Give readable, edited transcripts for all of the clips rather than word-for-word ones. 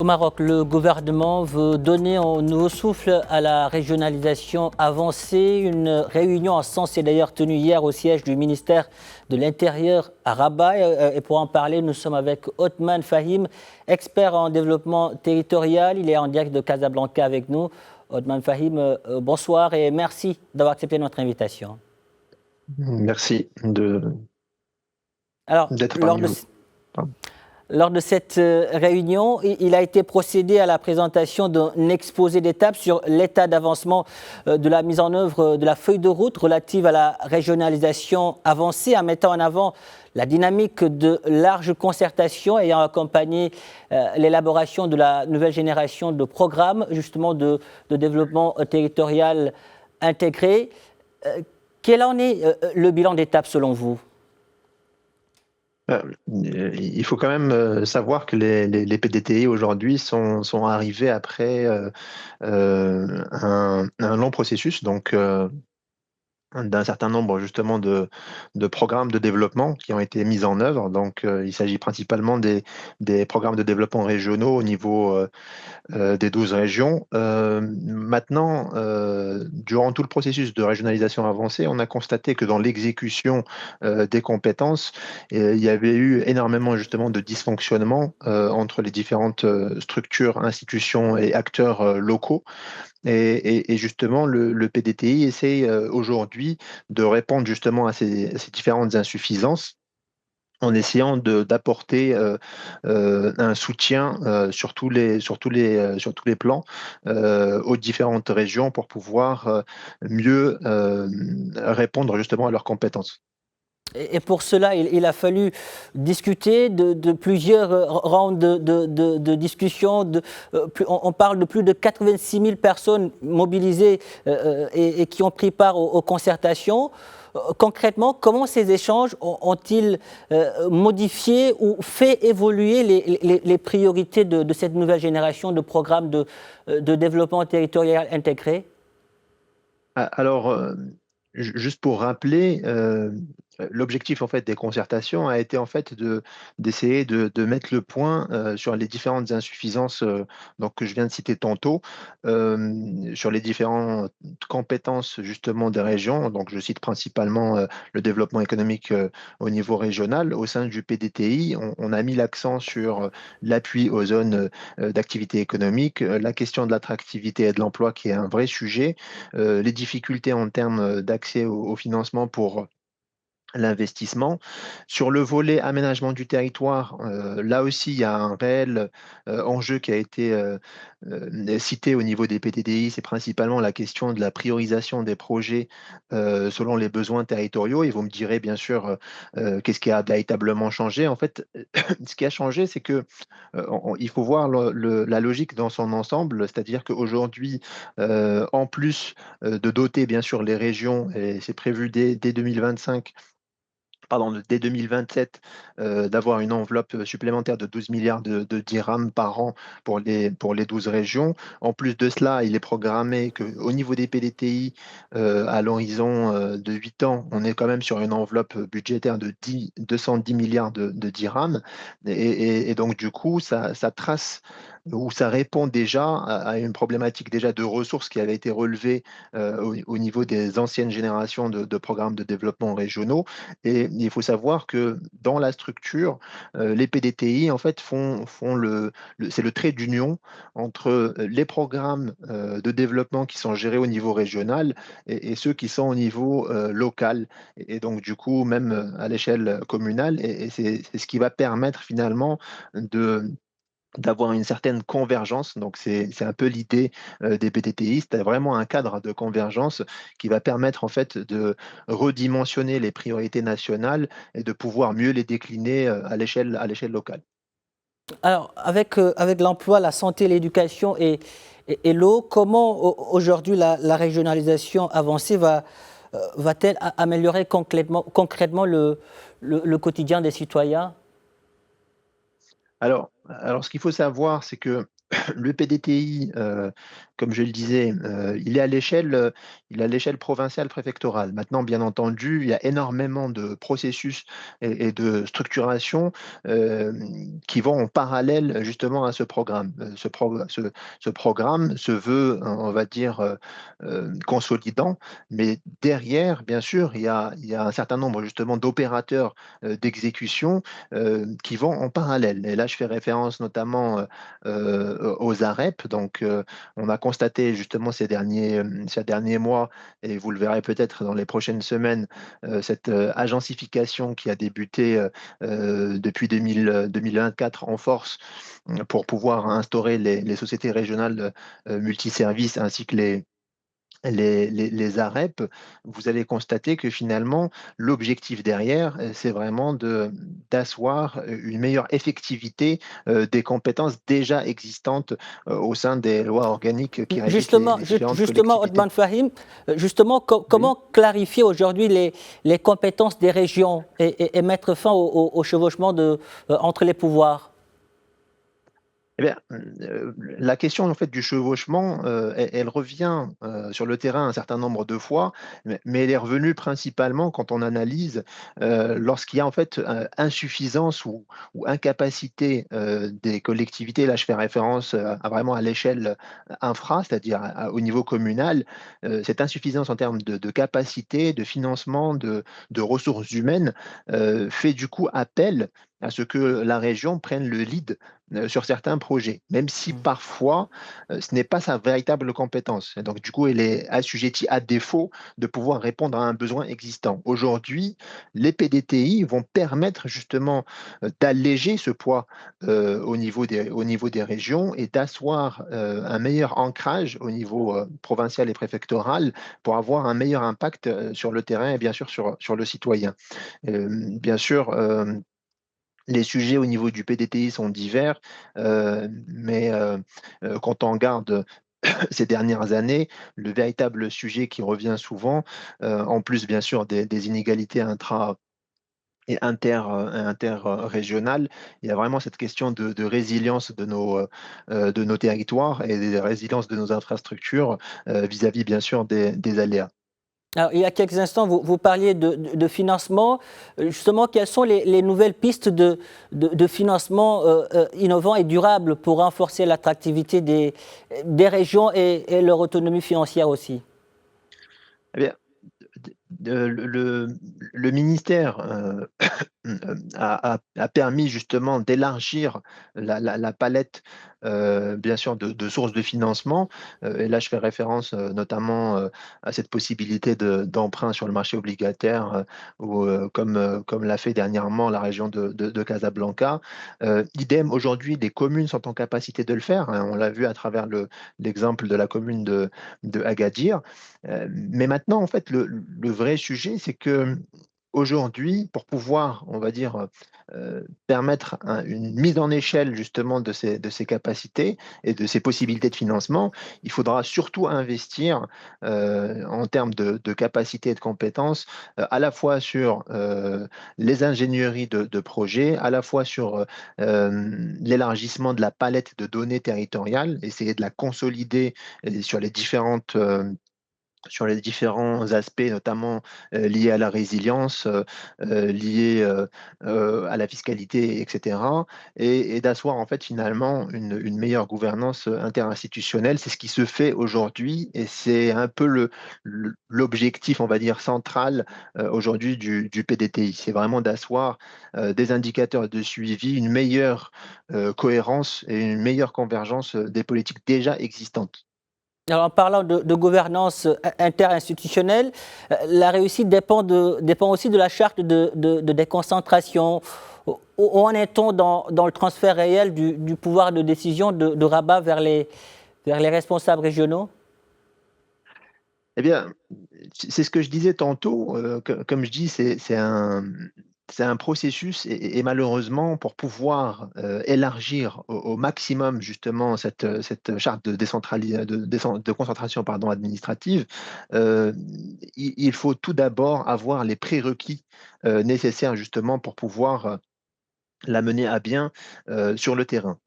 Au Maroc, le gouvernement veut donner un nouveau souffle à la régionalisation avancée. Une réunion en ce sens est d'ailleurs tenue hier au siège du ministère de l'Intérieur à Rabat. Et pour en parler, nous sommes avec Othman Fahim, expert en développement territorial. Il est en direct de Casablanca avec nous. Othman Fahim, bonsoir et merci d'avoir accepté notre invitation. Merci Alors, d'être parmi vous. lors de cette réunion, il a été procédé à la présentation d'un exposé d'étape sur l'état d'avancement de la mise en œuvre de la feuille de route relative à la régionalisation avancée, en mettant en avant la dynamique de large concertation ayant accompagné l'élaboration de la nouvelle génération de programmes justement de développement territorial intégré. Quel en est le bilan d'étape selon vous ? Il faut quand même savoir que les PDTI aujourd'hui sont arrivés après un long processus, donc d'un certain nombre justement de programmes de développement qui ont été mis en œuvre. Donc, il s'agit principalement des programmes de développement régionaux au niveau des 12 régions. Maintenant, durant tout le processus de régionalisation avancée, on a constaté que dans l'exécution des compétences, il y avait eu énormément justement de dysfonctionnements entre les différentes structures, institutions et acteurs locaux. Et justement, le PDTI essaye aujourd'hui de répondre justement à ces différentes insuffisances en essayant d'apporter un soutien sur tous les plans aux différentes régions pour pouvoir mieux répondre justement à leurs compétences. Et pour cela, il a fallu discuter de plusieurs rounds de discussions. On parle de plus de 86 000 personnes mobilisées et qui ont pris part aux concertations. Concrètement, comment ces échanges ont-ils modifié ou fait évoluer les priorités de cette nouvelle génération de programmes de développement territorial intégré ? Alors, juste pour rappeler, l'objectif en fait des concertations a été en fait d'essayer de mettre le point sur les différentes insuffisances donc que je viens de citer tantôt, sur les différentes compétences justement des régions. Donc, je cite principalement le développement économique au niveau régional. Au sein du PDTI, on a mis l'accent sur l'appui aux zones d'activité économique, la question de l'attractivité et de l'emploi qui est un vrai sujet, les difficultés en termes d'accès au financement pour l'investissement. Sur le volet aménagement du territoire, là aussi, il y a un réel enjeu qui a été cité au niveau des PTDI. C'est principalement la question de la priorisation des projets selon les besoins territoriaux. Et vous me direz, bien sûr, qu'est-ce qui a véritablement changé. En fait, ce qui a changé, c'est que il faut voir la logique dans son ensemble, c'est-à-dire qu'aujourd'hui, en plus de doter, bien sûr, les régions, et c'est prévu dès 2025, pardon, dès 2027, d'avoir une enveloppe supplémentaire de 12 milliards de dirhams par an pour les 12 régions. En plus de cela, il est programmé qu'au niveau des PDTI, à l'horizon de 8 ans, on est quand même sur une enveloppe budgétaire de 210 milliards de dirhams. Et donc, du coup, ça trace ou ça répond déjà à une problématique déjà de ressources qui avait été relevée au niveau des anciennes générations de programmes de développement régionaux. Et il faut savoir que dans la structure, les PDTI en fait font c'est le trait d'union entre les programmes de développement qui sont gérés au niveau régional et ceux qui sont au niveau local. Et donc du coup, même à l'échelle communale, et c'est ce qui va permettre finalement de d'avoir une certaine convergence. Donc, c'est un peu l'idée des PTTI. C'est vraiment un cadre de convergence qui va permettre en fait de redimensionner les priorités nationales et de pouvoir mieux les décliner à l'échelle locale. Alors, avec l'emploi, la santé, l'éducation et l'eau, comment aujourd'hui la régionalisation avancée va-t-elle améliorer concrètement le quotidien des citoyens? Alors, ce qu'il faut savoir, c'est que le PDTI, comme je le disais, il est à l'échelle provinciale préfectorale. Maintenant, bien entendu, il y a énormément de processus et de structuration qui vont en parallèle justement à ce programme. Ce programme se veut, on va dire, consolidant, mais derrière, bien sûr, il y a un certain nombre justement d'opérateurs d'exécution qui vont en parallèle. Et là, je fais référence notamment aux AREP. Donc, on a constaté justement ces derniers mois, et vous le verrez peut-être dans les prochaines semaines, cette agencification qui a débuté depuis 2024 en force pour pouvoir instaurer les sociétés régionales multiservices ainsi que les AREP, vous allez constater que finalement, l'objectif derrière, c'est vraiment d'asseoir une meilleure effectivité des compétences déjà existantes au sein des lois organiques qui régissent les différentes Justement, collectivités. Othman Fahim, justement, Oui. comment clarifier aujourd'hui les compétences des régions et mettre fin au chevauchement entre les pouvoirs? Eh bien, la question en fait du chevauchement, elle revient sur le terrain un certain nombre de fois, mais elle est revenue principalement quand on analyse lorsqu'il y a en fait insuffisance ou incapacité des collectivités. Là, je fais référence vraiment à l'échelle infra, c'est-à-dire au niveau communal. Cette insuffisance en termes de capacité, de financement, de ressources humaines fait du coup appel à ce que la région prenne le lead sur certains projets, même si parfois ce n'est pas sa véritable compétence. Et donc, du coup, elle est assujettie à défaut de pouvoir répondre à un besoin existant. Aujourd'hui, les PDTI vont permettre justement d'alléger ce poids au niveau des régions et d'asseoir un meilleur ancrage au niveau provincial et préfectoral pour avoir un meilleur impact sur le terrain et bien sûr sur le citoyen. Bien sûr, les sujets au niveau du PDTI sont divers, mais quand on regarde ces dernières années, le véritable sujet qui revient souvent, en plus bien sûr des inégalités intra et interrégionales, il y a vraiment cette question de résilience de nos territoires et de résilience de nos infrastructures vis-à-vis bien sûr des aléas. Alors, il y a quelques instants, vous parliez de financement. Justement, quelles sont les nouvelles pistes de financement innovants et durables pour renforcer l'attractivité des régions et leur autonomie financière aussi? Eh bien, le ministère a permis justement d'élargir la palette, bien sûr, de sources de financement. Et là, je fais référence notamment à cette possibilité d'emprunt sur le marché obligataire, comme l'a fait dernièrement la région de Casablanca. Idem, aujourd'hui, les communes sont en capacité de le faire, hein. On l'a vu à travers l'exemple de la commune de Agadir. Mais maintenant, en fait, le vrai sujet, c'est que aujourd'hui, pour pouvoir, on va dire, permettre une mise en échelle justement de ces capacités et de ces possibilités de financement, il faudra surtout investir en termes de capacité et de compétences, à la fois sur les ingénieries de projets, à la fois sur l'élargissement de la palette de données territoriales, essayer de la consolider sur les sur les différents aspects, notamment liés à la résilience, liés à la fiscalité, etc. Et d'asseoir en fait finalement une meilleure gouvernance interinstitutionnelle. C'est ce qui se fait aujourd'hui et c'est un peu l'objectif, on va dire, central aujourd'hui du PDTI. C'est vraiment d'asseoir des indicateurs de suivi, une meilleure cohérence et une meilleure convergence des politiques déjà existantes. Alors, en parlant de gouvernance interinstitutionnelle, la réussite dépend aussi de la charte de déconcentration. Où en est-on dans le transfert réel du pouvoir de décision de Rabat vers les responsables régionaux? Eh bien, c'est ce que je disais tantôt, comme je dis, c'est un processus et malheureusement pour pouvoir, élargir au maximum justement cette charte de concentration pardon administrative, heu, il faut tout d'abord avoir les prérequis, nécessaires justement pour pouvoir, la mener à bien, sur le terrain.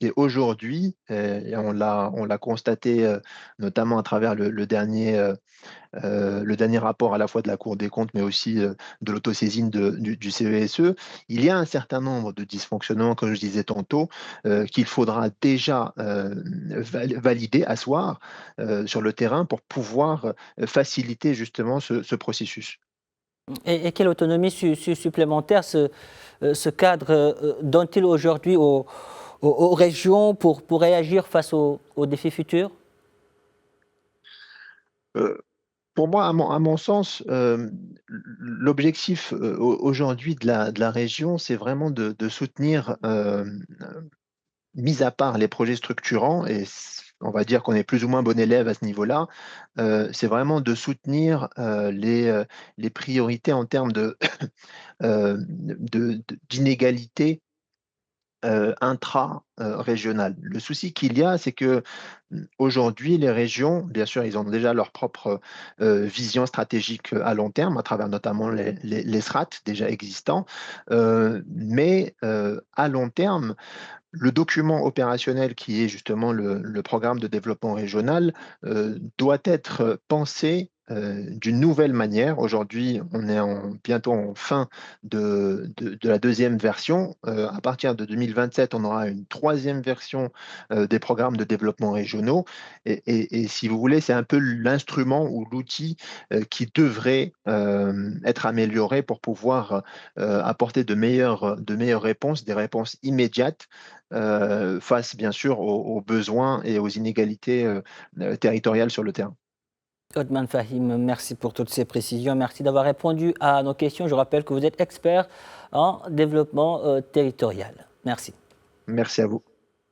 Et aujourd'hui, et on l'a constaté, notamment à travers le dernier rapport à la fois de la Cour des comptes, mais aussi de l'autosaisine du CESE, il y a un certain nombre de dysfonctionnements, comme je disais tantôt, qu'il faudra déjà valider, asseoir sur le terrain pour pouvoir faciliter justement ce processus. Et quelle autonomie supplémentaire ce cadre donne-t-il aujourd'hui aux régions pour réagir face aux défis futurs? Euh, Pour moi, à mon sens, l'objectif aujourd'hui de la région, c'est vraiment de soutenir, mis à part les projets structurants, et on va dire qu'on est plus ou moins bon élève à ce niveau-là, c'est vraiment de soutenir les priorités en termes d'inégalité intra-régionale. Le souci qu'il y a, c'est que aujourd'hui, les régions, bien sûr, ils ont déjà leur propre vision stratégique à long terme, à travers notamment les SRAT déjà existants, mais à long terme, le document opérationnel qui est justement le programme de développement régional doit être pensé d'une nouvelle manière. Aujourd'hui, on est bientôt en fin de la deuxième version. À partir de 2027, on aura une troisième version des programmes de développement régionaux. Et si vous voulez, c'est un peu l'instrument ou l'outil qui devrait être amélioré pour pouvoir apporter de meilleures réponses, des réponses immédiates face bien sûr aux besoins et aux inégalités territoriales sur le terrain. Othman Fahim, merci pour toutes ces précisions. Merci d'avoir répondu à nos questions. Je rappelle que vous êtes expert en développement territorial. Merci. Merci à vous.